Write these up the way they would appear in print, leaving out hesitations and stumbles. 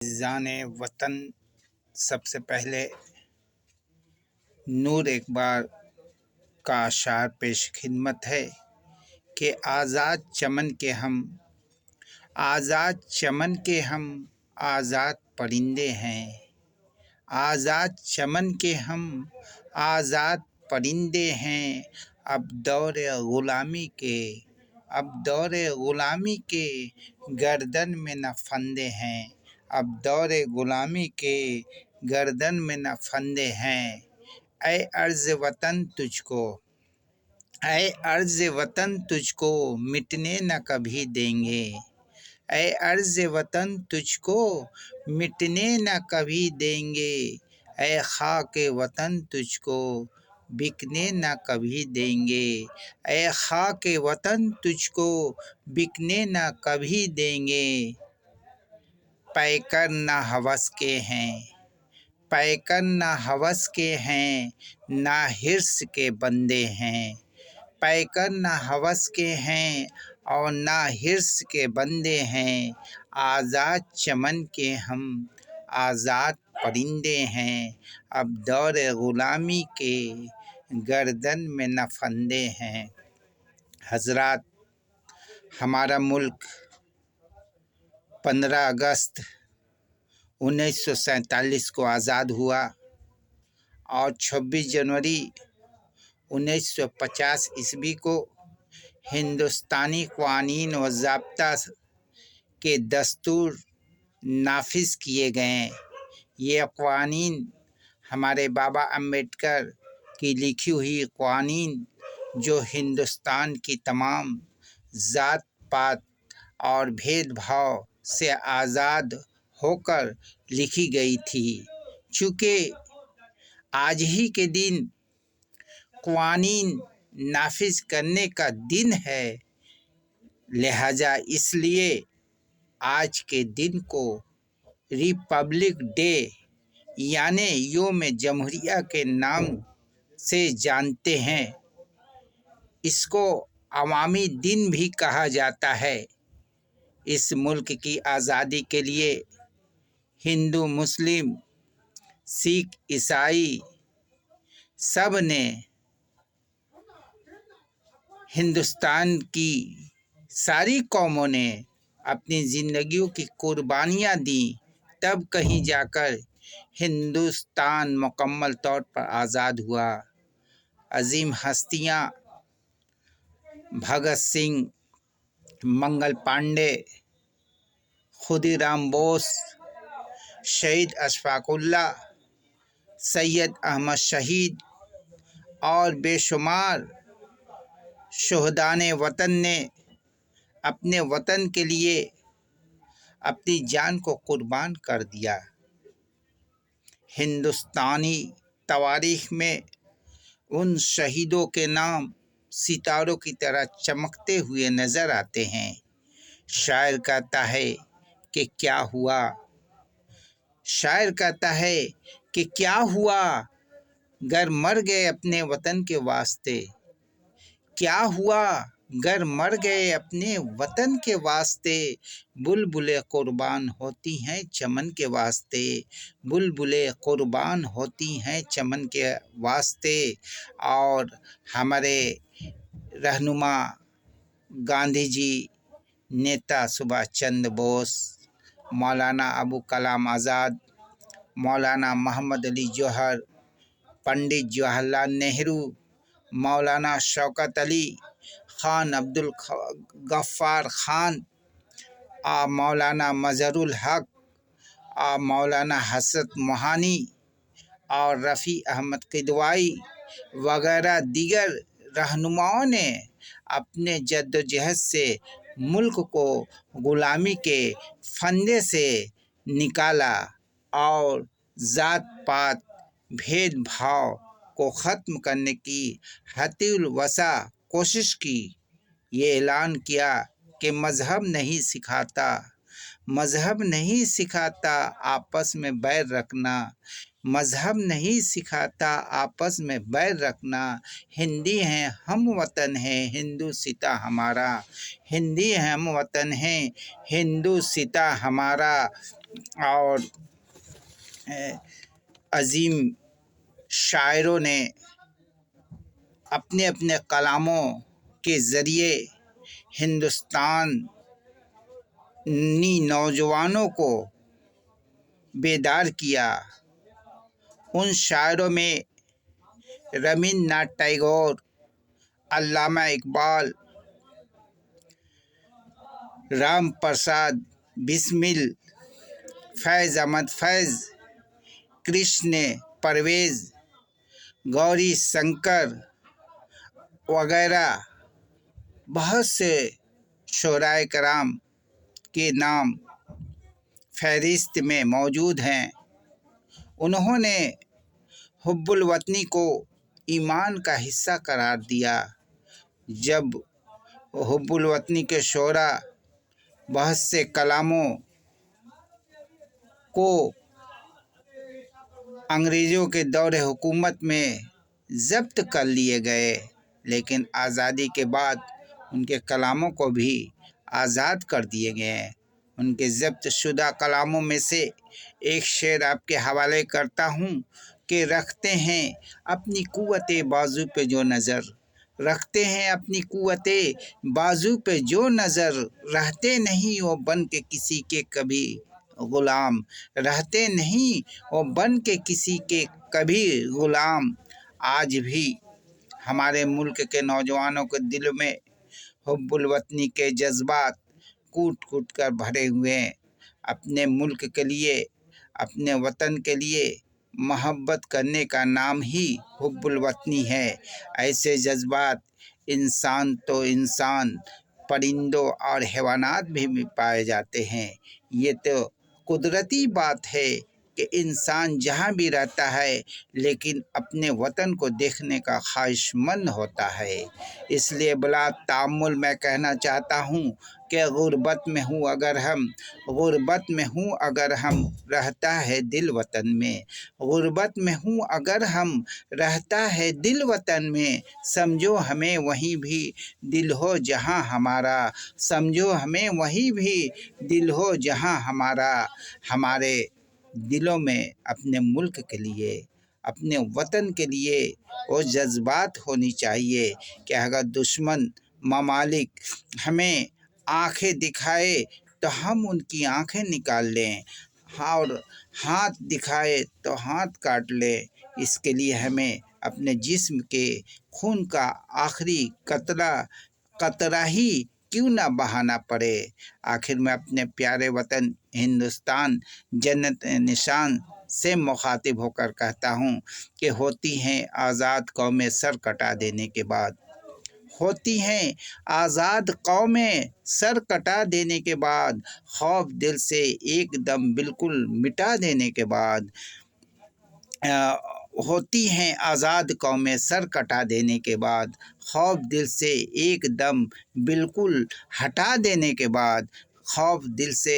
जान वतन, सबसे पहले नूर इकबाल का अशार पेश खिदमत है कि आज़ाद चमन के हम, आज़ाद चमन के हम आज़ाद परिंदे हैं। आज़ाद चमन के हम आज़ाद परिंदे हैं। अब दौर ग़ुलामी के, अब दौर ग़ुलामी के गर्दन में न फंदे हैं। अब दौर ग़ुलामी के गर्दन में न फंदे हैं। ऐ अर्ज़ वतन तुझको, ऐ अर्ज़ वतन तुझको मिटने न कभी देंगे। ऐ अर्ज़ वतन तुझको मिटने न कभी देंगे। ऐ खाके वतन तुझको बिकने न कभी देंगे। ऐ खाके वतन तुझको बिकने न कभी देंगे। पैकर न हवस के हैं, पैकर न हवस के हैं, ना हिर्स के बंदे हैं। पैकर न हवस के हैं और ना हिर्स के बंदे हैं। आज़ाद चमन के हम आज़ाद परिंदे हैं। अब दौर ग़ुलामी के गर्दन में न फंदे हैं। हज़रात, हमारा मुल्क 15 अगस्त 1947 को आज़ाद हुआ और 26 जनवरी 1950 ईस्वी को हिंदुस्तानी क़वानीन व ज़ाब्ता के दस्तूर नाफिज किए गए। ये क़वानीन हमारे बाबा अम्बेडकर की लिखी हुई क़वानीन, जो हिंदुस्तान की तमाम ज़ात पात और भेदभाव से आज़ाद होकर लिखी गई थी। चूँकि आज ही के दिन क़वानीन नाफिज करने का दिन है, लिहाजा इसलिए आज के दिन को रिपब्लिक डे यानी योम जमहूरिया के नाम से जानते हैं। इसको अवामी दिन भी कहा जाता है। इस मुल्क की आज़ादी के लिए हिंदू, मुस्लिम, सिख, ईसाई सब ने हिंदुस्तान की सारी कौमों ने अपनी ज़िंदगियों की कुर्बानियाँ दी, तब कहीं जाकर हिंदुस्तान मुकम्मल तौर पर आज़ाद हुआ। अजीम हस्तियाँ भगत सिंह, मंगल पांडे, खुदीराम बोस, शहीद अशफाक़ुल्लाह, सैयद अहमद शहीद और बेशुमार शोहदाने वतन ने अपने वतन के लिए अपनी जान को कुर्बान कर दिया। हिंदुस्तानी तवारीख़ में उन शहीदों के नाम सितारों की तरह चमकते हुए नज़र आते हैं। शायर कहता है कि क्या हुआ, शायर कहता है कि क्या हुआ गर मर गए अपने वतन के वास्ते। क्या हुआ गर मर गए अपने वतन के वास्ते। बुलबुलें कुर्बान होती हैं चमन के वास्ते। बुलबुलें कुर्बान होती हैं चमन के वास्ते। और हमारे रहनुमा गांधी जी, नेता सुभाष चंद्र बोस, मौलाना अबुल कलाम आज़ाद, मौलाना मोहम्मद अली जौहर, पंडित जवाहरलाल नेहरू, मौलाना शौकत अली ख़ान, अब्दुल गफ्फार ख़ान, मौलाना मज़हरुल हक़, मौलाना हसरत मोहानी और रफ़ी अहमद किदवाई वगैरह दीगर रहनुमाओं ने अपने जद्दोजहद से मुल्क को ग़ुलामी के फंदे से निकाला और ज़ात पात भेदभाव को ख़त्म करने की हतीउल वसा कोशिश की। ये ऐलान किया कि मज़हब नहीं सिखाता, मज़हब नहीं सिखाता आपस में बैर रखना। मज़हब नहीं सिखाता आपस में बैर रखना। हिंदी हैं हम वतन हैं हिंदू सिता हमारा। हिंदी हैं हम वतन हैं हिंदू सिता हमारा। اور عظیم شاعروں نے اپنے اپنے کلاموں کے ذریعے ہندوستانی نوجوانوں کو بیدار کیا۔ ان شاعروں میں رابندر ناتھ ٹیگور، علامہ اقبال، رام پرساد بسمل، فیض احمد فیض، کرشن پرویز، گوری شنکر وغیرہ بہت سے شعراء کرام کے نام فہرست میں موجود ہیں۔ انہوں نے حب الوطنی کو ایمان کا حصہ قرار دیا۔ جب حب الوطنی کے شعراء بہت سے کلاموں کو انگریزوں کے دور حکومت میں ضبط کر لیے گئے، لیکن آزادی کے بعد ان کے کلاموں کو بھی آزاد کر دیے گئے ہیں۔ ان کے ضبط شدہ کلاموں میں سے ایک شعر آپ کے حوالے کرتا ہوں کہ رکھتے ہیں اپنی قوت بازو پہ جو نظر، رکھتے ہیں اپنی قوت بازو پہ جو نظر، رہتے نہیں وہ بن کے کسی کے کبھی غلام، رہتے نہیں وہ بن کے کسی کے کبھی غلام۔ آج بھی ہمارے ملک کے نوجوانوں کے دل میں حب الوطنی کے جذبات کوٹ کوٹ کر بھرے ہوئے ہیں۔ اپنے ملک کے لیے، اپنے وطن کے لیے محبت کرنے کا نام ہی حب الوطنی ہے۔ ایسے جذبات انسان تو انسان، پرندوں اور حیوانات بھی پائے جاتے ہیں۔ یہ تو قدرتی بات ہے کہ انسان جہاں بھی رہتا ہے لیکن اپنے وطن کو دیکھنے کا خواہش مند ہوتا ہے۔ اس لیے بلا تأمل میں کہنا چاہتا ہوں کہ غربت میں ہوں اگر ہم، غربت میں ہوں اگر ہم، رہتا ہے دل وطن میں، غربت میں ہوں اگر ہم، رہتا ہے دل وطن میں، سمجھو ہمیں وہیں بھی دل ہو جہاں ہمارا، سمجھو ہمیں وہیں بھی دل ہو جہاں ہمارا۔ ہمارے دلوں میں اپنے ملک کے لیے، اپنے وطن کے لیے وہ جذبات ہونی چاہیے کہ اگر دشمن ممالک ہمیں آنکھیں دکھائے تو ہم ان کی آنکھیں نکال لیں، اور ہاتھ دکھائے تو ہاتھ کاٹ لیں۔ اس کے لیے ہمیں اپنے جسم کے خون کا آخری قطرہ ہی کیوں نہ بہانا پڑے۔ آخر میں اپنے پیارے وطن ہندوستان جنت نشان سے مخاطب ہو کر کہتا ہوں کہ ہوتی ہیں آزاد قومیں سر کٹا دینے کے بعد، ہوتی ہیں آزاد قومیں سر کٹا دینے کے بعد، خوف دل سے ایک دم بالکل مٹا دینے کے بعد، ہوتی ہیں آزاد قومیں سر کٹا دینے کے بعد، خوف دل سے ایک دم بالکل ہٹا دینے کے بعد، خوف دل سے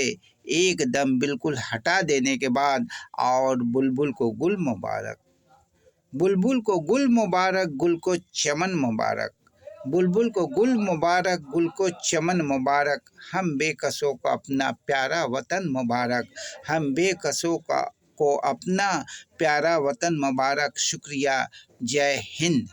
ایک دم بالکل ہٹا دینے کے بعد، اور بلبل کو گل مبارک، بلبل کو گل مبارک، گل کو چمن مبارک، بلبل کو گل مبارک، گل کو چمن مبارک، ہم بے کسوں کو اپنا پیارا وطن مبارک، ہم بے کسوں کو اپنا پیارا وطن مبارک۔ شکریہ، جے ہند۔